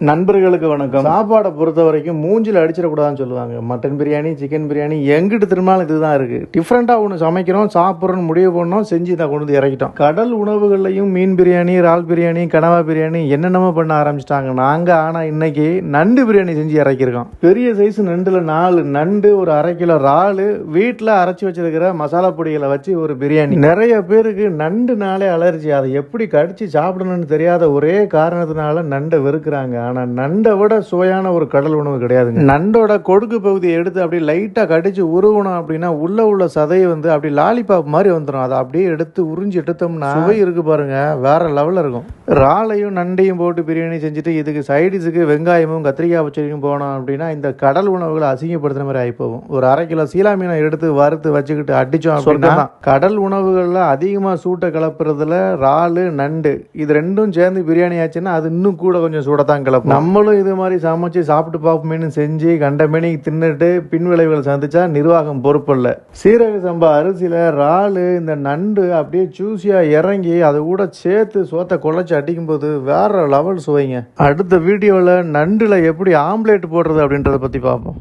நண்பர்களுக்கு வணக்கம். சாப்பாடை பொறுத்த வரைக்கும் மூஞ்சில் அடிச்சிடக்கூடாதுன்னு சொல்லுவாங்க. மட்டன் பிரியாணி, சிக்கன் பிரியாணி, எங்கிட்டு திரும்பினாலும் இதுதான் இருக்குது. டிஃப்ரெண்ட்டாக ஒன்று சமைக்கிறோம், சாப்பிட்றோன்னு முடிவு பண்ணோம், செஞ்சு தான் கொண்டு வந்து இறக்கிட்டோம். கடல் உணவுகள்லையும் மீன் பிரியாணி, இறால் பிரியாணி, கனவா பிரியாணி என்னென்னமோ பண்ண ஆரம்பிச்சிட்டாங்க. நாங்கள் ஆனால் இன்னைக்கு நண்டு பிரியாணி செஞ்சு இறக்கியிருக்கோம். பெரிய சைஸ் நண்டில் 4 நண்டு, ஒரு 1/2 கிலோ இறால், வீட்டில் அரைச்சி வச்சிருக்கிற மசாலா பொடிகளை வச்சு ஒரு பிரியாணி. நிறைய பேருக்கு நண்டுனாலே அலர்ஜி. அதை எப்படி கடிச்சு சாப்பிடணும்னு தெரியாத ஒரே காரணத்தினால நண்டை வெறுக்கிறாங்க. ஆனால் நண்டை விட சுவையான ஒரு கடல் உணவு கிடையாதுங்க. நண்டோட கொடுக்கு பகுதியை எடுத்து அப்படியே லைட்டாக கடிச்சு உருவணும் அப்படின்னா உள்ள சதையை வந்து அப்படி லாலிபாப் மாதிரி வந்துடும். அதை அப்படியே எடுத்து உறிஞ்சி எடுத்தோம்னா சுவை இருக்கு பாருங்க, வேற லெவலில் இருக்கும். இறாலையும் நண்டையும் போட்டு பிரியாணி செஞ்சுட்டு இதுக்கு சைடிஸுக்கு வெங்காயமும் கத்திரிக்காய் பச்சடியும் போனோம் அப்படின்னா இந்த கடல் உணவுகளை அசிங்கப்படுத்துற மாதிரி ஆகி போகும். ஒரு 1/2 கிலோ சீலா மீனை எடுத்து வறுத்து வச்சுக்கிட்டு அடிச்சோம் அப்படின்னா கடல் உணவுகளில் அதிகமாக சூட்டை கலப்புறதுல இறால், நண்டு இது ரெண்டும் சேர்ந்து பிரியாணி ஆச்சுன்னா அது இன்னும் கூட கொஞ்சம் சூடத்தான் கலப்போம். நம்மளும் இது மாதிரி சமைச்சு சாப்பிட்டு பார்ப்போமேனு செஞ்சு கண்ட மேனிக்கு தின்னுட்டு பின் விளைவுகள் சந்திச்சா நிர்வாகம் பொறுப்பு இல்லை. சீரக சம்பா அரிசியில் இறால், இந்த நண்டு அப்படியே ஜூஸியாக இறங்கி அதை கூட சேர்த்து சோத்தை குழச்சி அடிக்கும்போது வேற லெவல் சுவைங்க. அடுத்த வீடியோவில் நண்டில் எப்படி ஆம்லேட் போடுறது அப்படின்றத பற்றி பார்ப்போம்.